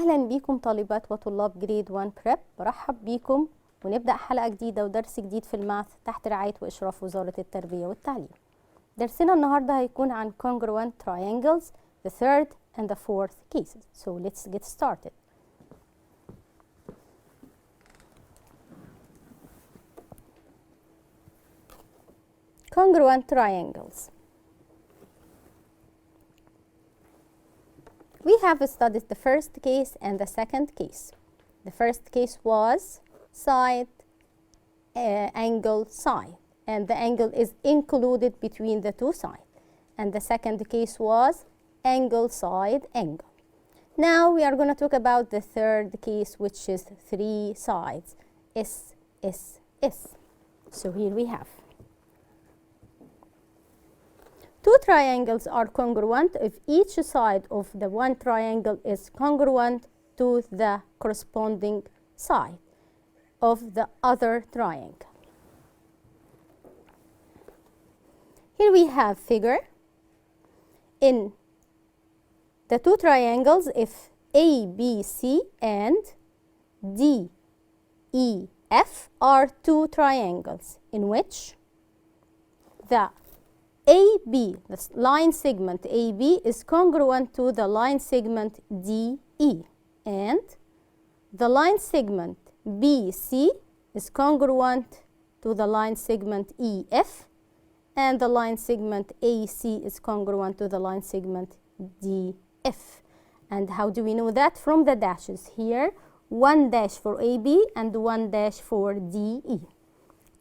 أهلا بيكم طالبات وطلاب جريد 1 بريب. برحب بيكم ونبدأ حلقة جديدة ودرس جديد في الماث تحت رعاية وإشراف وزارة التربية والتعليم. درسنا النهاردة هيكون عن Congruent Triangles, the third and the fourth cases. So let's get started. Congruent triangles. We have studied the first case and the second case. The first case was side, angle, side, and the angle is included between the two sides. And the second case was angle, side, angle. Now we are going to talk about the third case, which is three sides, S, S, S. So here we have. Two triangles are congruent if each side of the one triangle is congruent to the corresponding side of the other triangle. Here we have figure. In the two triangles, if ABC and DEF are two triangles in which the AB, the line segment AB, is congruent to the line segment DE, and the line segment BC is congruent to the line segment EF, and the line segment AC is congruent to the line segment DF. And how do we know that? From the dashes here, one dash for AB and one dash for DE,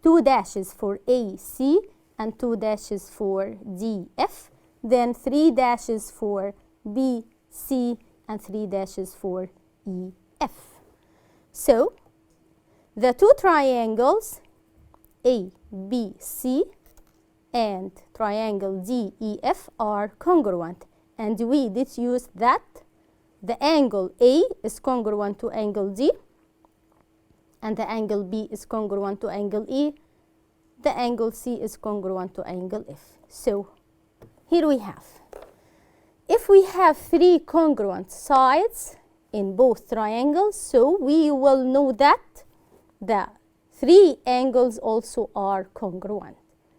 two dashes for AC and two dashes for DF, then three dashes for BC and three dashes for EF. So the two triangles ABC and triangle DEF are congruent, and we deduce that the angle A is congruent to angle D, and the angle B is congruent to angle E. The angle C is congruent to angle F. So here we have, if we have three congruent sides in both triangles, so we will know that the three angles also are congruent.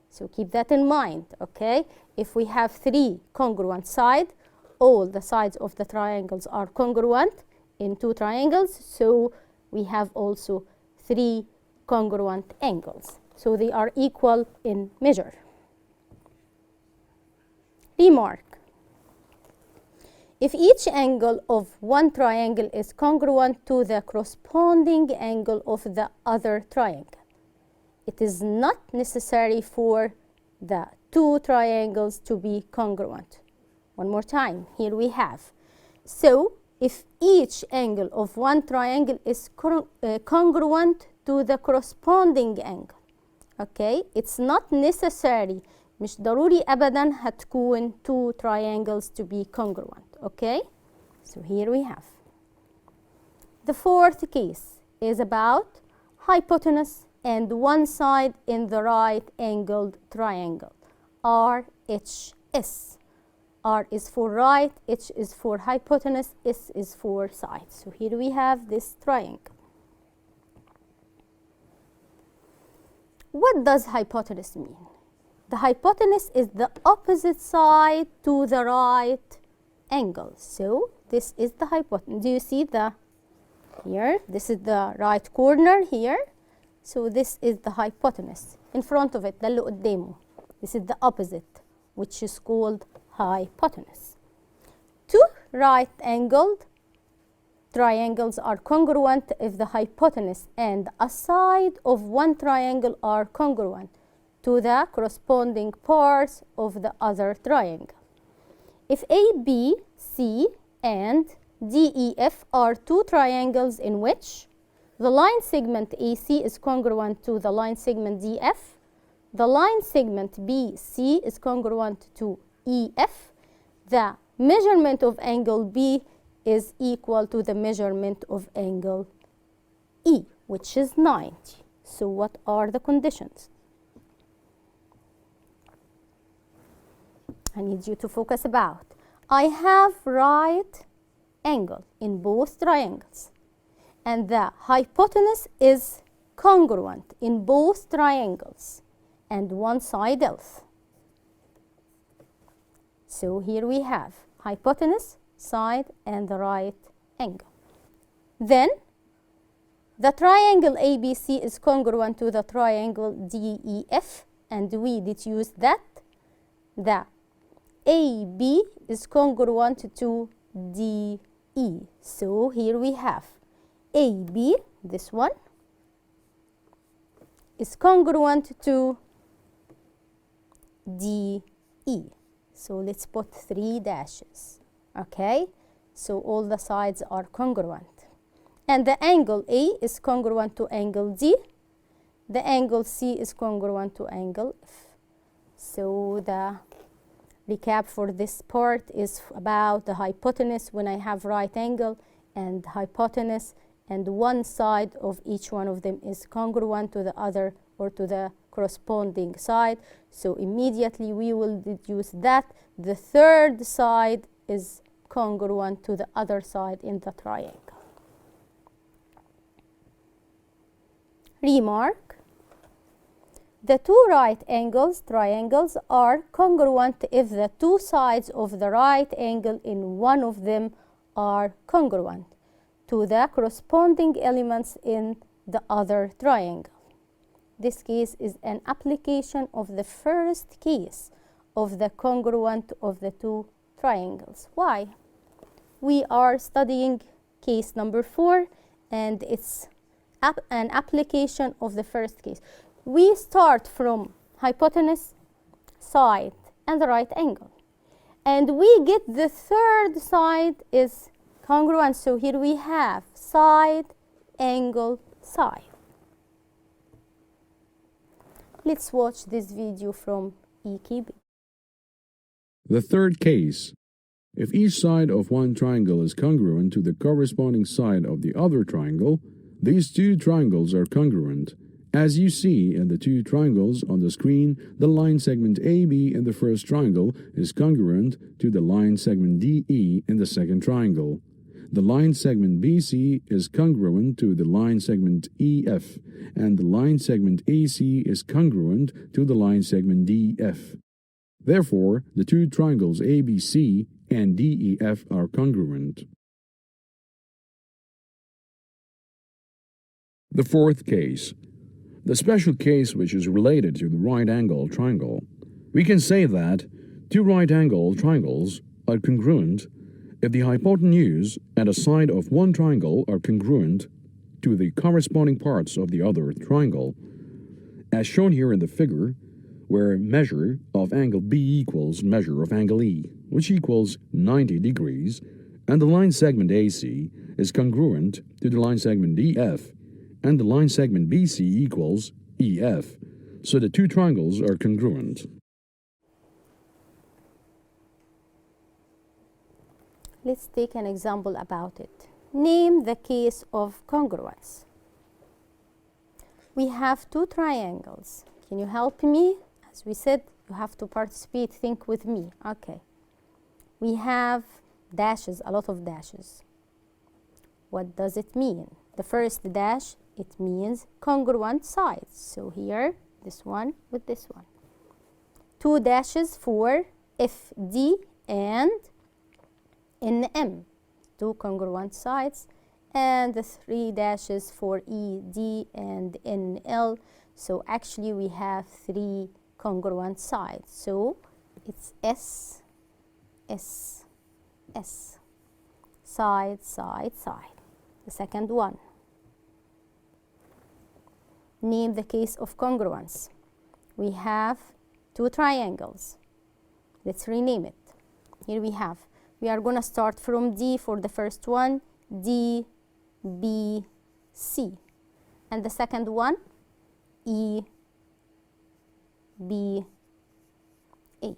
So keep that in mind, okay? If we have three congruent sides, all the sides of the triangles are congruent in two triangles, so we have also three congruent angles. So they are equal in measure. Remark. If each angle of one triangle is congruent to the corresponding angle of the other triangle, it is not necessary for the two triangles to be congruent. One more time, here we have. So if each angle of one triangle is congruent to the corresponding angle, okay, it's not necessary, مش ضروري أبدا هتكون two triangles to be congruent, okay? So here we have. The fourth case is about hypotenuse and one side in the right angled triangle, RHS. R is for right, H is for hypotenuse, S is for side. So here we have this triangle. What does hypotenuse mean? The hypotenuse is the opposite side to the right angle. So this is the hypotenuse. Do you see the here? This is the right corner here. So this is the hypotenuse. In front of it, ده اللي قدامه. This is the opposite, which is called hypotenuse. Two right-angled triangles are congruent if the hypotenuse and a side of one triangle are congruent to the corresponding parts of the other triangle. If ABC and DEF are two triangles in which the line segment AC is congruent to the line segment DF, the line segment BC is congruent to EF, the measurement of angle B is equal to the measurement of angle E, which is 90. So what are the conditions? I need you to focus about. I have right angle in both triangles. And the hypotenuse is congruent in both triangles and one side else. So here we have hypotenuse, side, and the right angle. Then the triangle ABC is congruent to the triangle DEF, and we deduce that the AB is congruent to DE. So here we have AB, this one, is congruent to DE. So let's put 3 dashes, okay? So all the sides are congruent. And the angle A is congruent to angle D. The angle C is congruent to angle F. So the recap for this part is about the hypotenuse when I have right angle and hypotenuse, and one side of each one of them is congruent to the other or to the corresponding side. So immediately we will deduce that the third side is congruent to the other side in the triangle. Remark: the two right triangles are congruent if the two sides of the right angle in one of them are congruent to the corresponding elements in the other triangle. This case is an application of the first case of the congruent of the two triangles. Why? We are studying case number 4, and it's an application of the first case. We start from hypotenuse, side, and the right angle. And we get the third side is congruent. So here we have side, angle, side. Let's watch this video from EKB. The third case. If each side of one triangle is congruent to the corresponding side of the other triangle, these two triangles are congruent. As you see in the two triangles on the screen, the line segment AB in the first triangle is congruent to the line segment DE in the second triangle. The line segment BC is congruent to the line segment EF, and the line segment AC is congruent to the line segment DF. Therefore, the two triangles ABC and DEF are congruent. The fourth case. The special case which is related to the right-angle triangle. We can say that two right-angle triangles are congruent if the hypotenuse and a side of one triangle are congruent to the corresponding parts of the other triangle, as shown here in the figure, where measure of angle B equals measure of angle E, which equals 90 degrees, and the line segment AC is congruent to the line segment DF, and the line segment BC equals EF, so the two triangles are congruent. Let's take an example about it. Name the case of congruence. We have two triangles. Can you help me? As we said, you have to participate, think with me. Okay. We have dashes, a lot of dashes. What does it mean? The first dash, it means congruent sides. So here, this one with this one. Two dashes for FD and NM, two congruent sides, and the 3 dashes for ED and NL. So actually we have 3 congruent sides. So it's S, S, S, side, side, side. The second one. Name the case of congruence. We have two triangles. Let's rename it. Here we have. We are going to start from D for the first one, D, B, C. And the second one, E, B, A.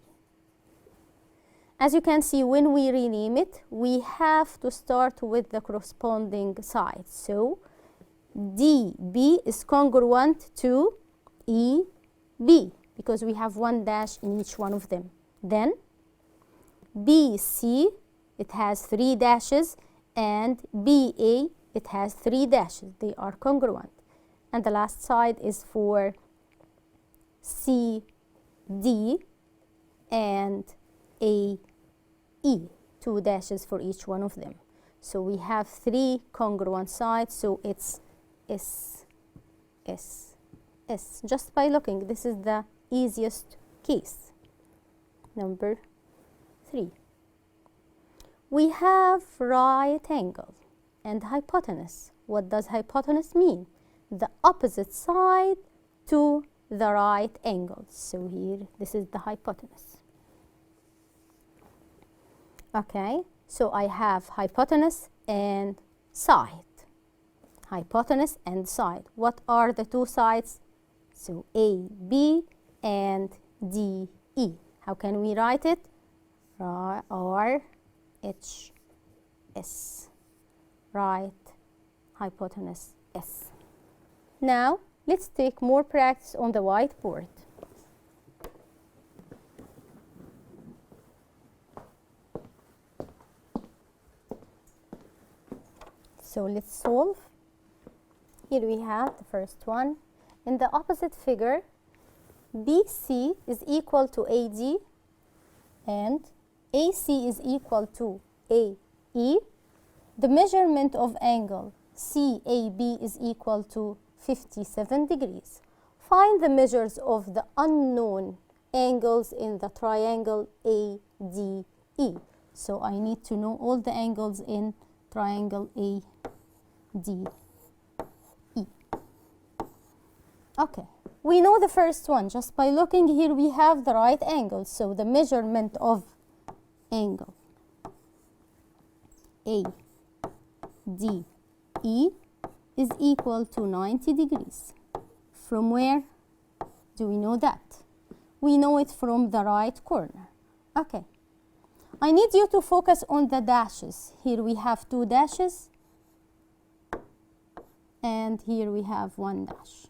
As you can see, when we rename it, we have to start with the corresponding side. So, DB is congruent to EB because we have 1 dash in each one of them. Then, BC, it has 3 dashes, and BA, it has 3 dashes. They are congruent. And the last side is for CD and AE, 2 dashes for each one of them. So we have 3 congruent sides, so it's S, S, S. Just by looking, this is the easiest case. Number 3. We have right angle and hypotenuse. What does hypotenuse mean? The opposite side to the right angle. So here, this is the hypotenuse. Okay, so I have hypotenuse and side. Hypotenuse and side. What are the 2 sides? So AB and DE. How can we write it? RHS. Right hypotenuse S. Now, let's take more practice on the whiteboard. So let's solve. Here we have the first one. In the opposite figure, BC is equal to AD and AC is equal to AE. The measurement of angle CAB is equal to 57 degrees. Find the measures of the unknown angles in the triangle ADE. So I need to know all the angles in triangle ADE. Okay, we know the first one. Just by looking here, we have the right angle. So the measurement of angle ADE is equal to 90 degrees. From where do we know that? We know it from the right corner. Okay, I need you to focus on the dashes. Here we have 2 dashes and here we have 1 dash.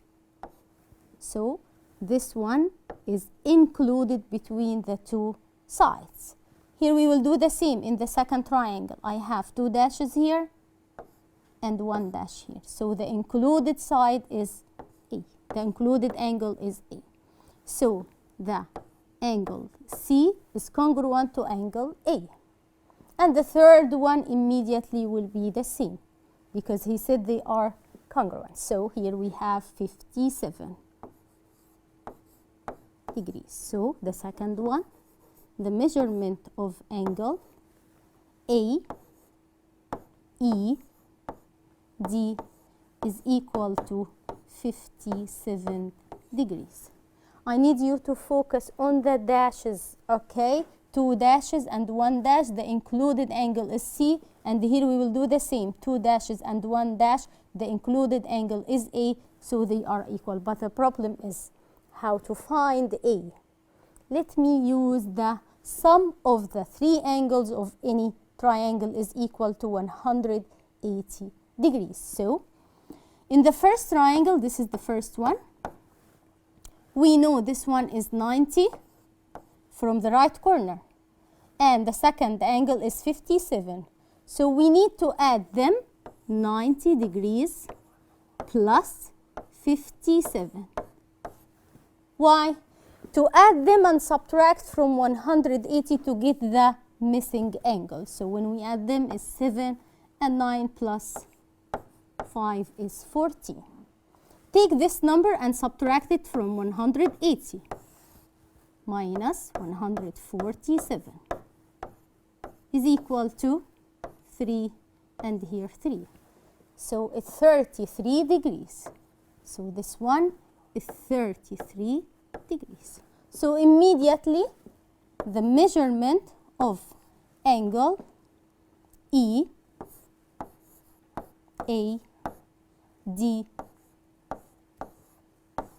So this one is included between the 2 sides. Here we will do the same in the second triangle. I have 2 dashes here and 1 dash here. So the included side is A. The included angle is A. So the angle C is congruent to angle A. And the third one immediately will be the same because he said they are congruent. So here we have 57 degrees. So the second one, the measurement of angle AED is equal to 57 degrees. I need you to focus on the dashes, okay? 2 dashes and 1 dash. The included angle is C, and here we will do the same. 2 dashes and 1 dash. The included angle is A, so they are equal. But the problem is how to find A. Let me use the sum of the 3 angles of any triangle is equal to 180 degrees. So, in the first triangle, this is the first one. We know this one is 90 from the right corner. And the second angle is 57. So we need to add them, 90 degrees plus 57. Why? To add them and subtract from 180 to get the missing angle. So when we add them is 7 and 9 plus 5 is 14. Take this number and subtract it from 180 minus 147 is equal to 3 and here 3. So it's 33 degrees. So this one is 33 degrees. So immediately the measurement of angle EAD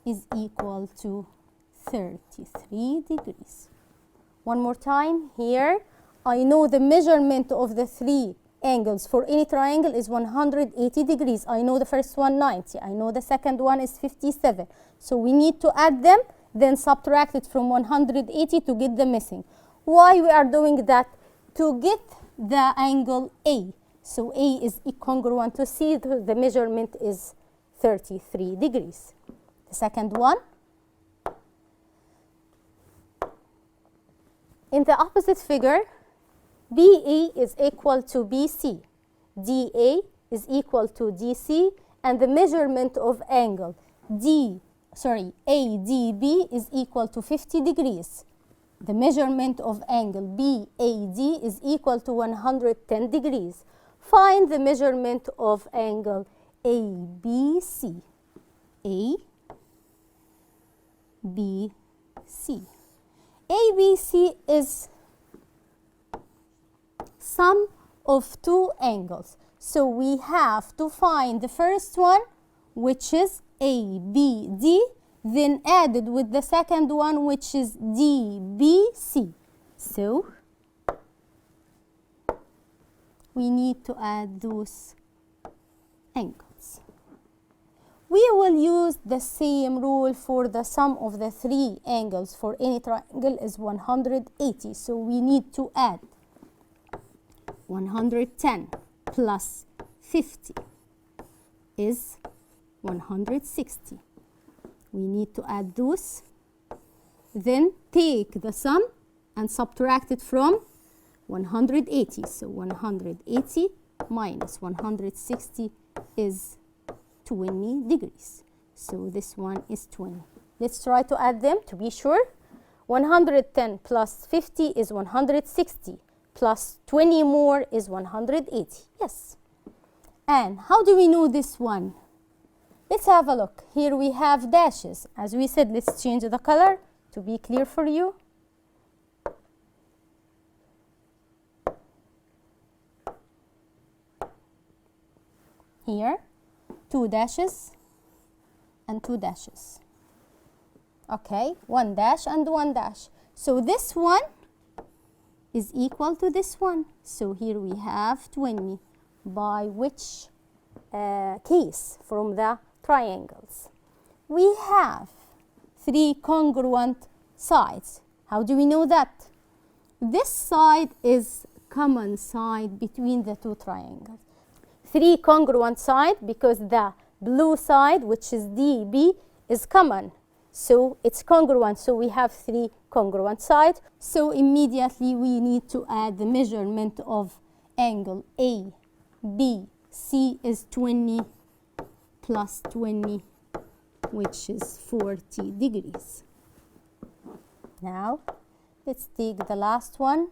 is equal to 33 degrees. One more time here, I know the measurement of the 3 angles for any triangle is 180 degrees. I know the first one 90. I know the second one is 57. So we need to add them, then subtract it from 180 to get the missing. Why we are doing that? To get the angle A. So A is congruent to C. The measurement is 33 degrees. The second one, in the opposite figure, BE is equal to BC. DA is equal to DC, and the measurement of angle ADB is equal to 50 degrees. The measurement of angle BAD is equal to 110 degrees. Find the measurement of angle ABC. ABC is sum of two angles. So we have to find the first one, which is ABD, then added with the second one, which is DBC. So we need to add those angles. We will use the same rule for the sum of the three angles for any triangle is 180. So we need to add 110 plus 50 is 160. We need to add those. Then take the sum and subtract it from 180. So 180 minus 160 is 20 degrees. So this one is 20. Let's try to add them to be sure. 110 plus 50 is 160. Plus 20 more is 180. Yes. And how do we know this one? Let's have a look. Here we have dashes. As we said, let's change the color to be clear for you. Here, 2 dashes and 2 dashes. Okay, 1 dash and 1 dash. So this one is equal to this one. So here we have 20. By which case from the triangles? We have 3 congruent sides. How do we know that? This side is common side between the 2 triangles. 3 congruent side because the blue side, which is DB, is common. So it's congruent. So we have 3 congruent sides. So immediately we need to add the measurement of angle ABC is 20 plus 20, which is 40 degrees. Now let's take the last one.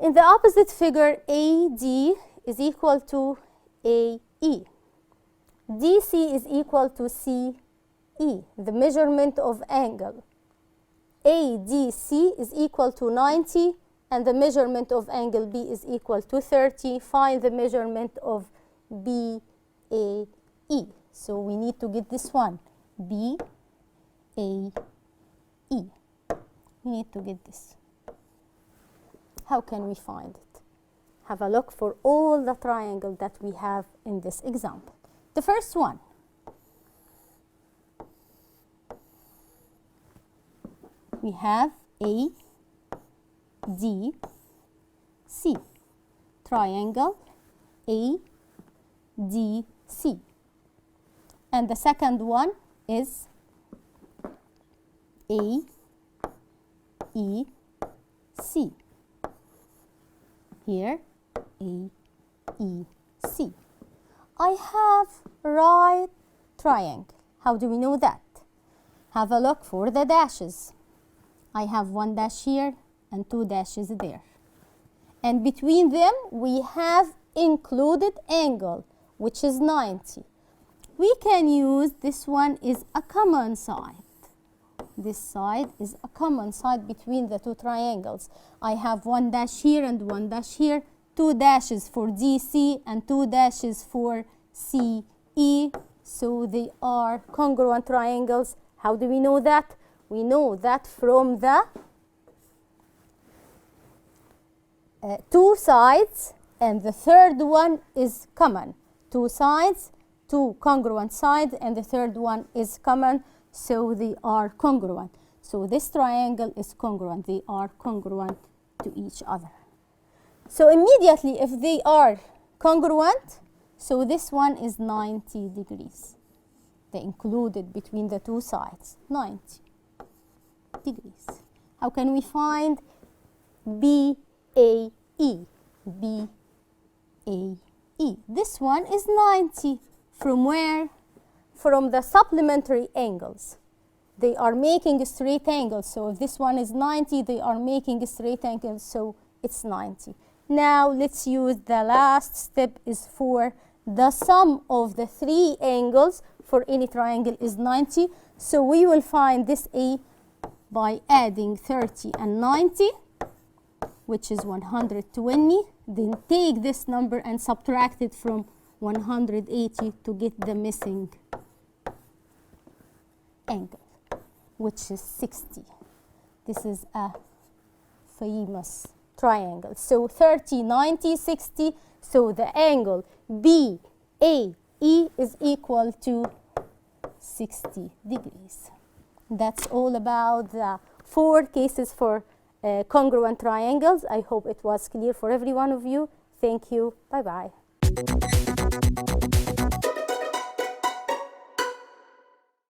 In the opposite figure, AD is equal to AE. DC is equal to CE. The measurement of angle ADC is equal to 90, and the measurement of angle B is equal to 30. Find the measurement of BAE. So we need to get this one, BAE. We need to get this. How can we find it? Have a look for all the triangles that we have in this example. The first one, we have ADC, triangle ADC. And the second one is AEC. Here, AEC. I have right triangle. How do we know that? Have a look for the dashes. I have 1 dash here and 2 dashes there. And between them, we have included angle, which is 90. We can use this one is a common side. This side is a common side between the 2 triangles. I have 1 dash here and 1 dash here, 2 dashes for DC and 2 dashes for CE. So they are congruent triangles. How do we know that? We know that from the 2 sides, and the third one is common. 2 sides, 2 congruent sides, and the third one is common. So they are congruent. So this triangle is congruent. They are congruent to each other. So immediately, if they are congruent, so this one is 90 degrees. They included between the two sides, 90 degrees. How can we find BAE? BAE. This one is 90. From where? From the supplementary angles. They are making straight angles. So if this one is 90, they are making straight angles, so it's 90. Now let's use the last step is for the sum of the three angles for any triangle is 90. So we will find this A by adding 30 and 90, which is 120. Then take this number and subtract it from 180 to get the missing angle, which is 60. This is a famous triangle. So 30, 90, 60. So the angle BAE is equal to 60 degrees. That's all about the 4 cases for congruent triangles. I hope it was clear for every one of you. Thank you. Bye-bye.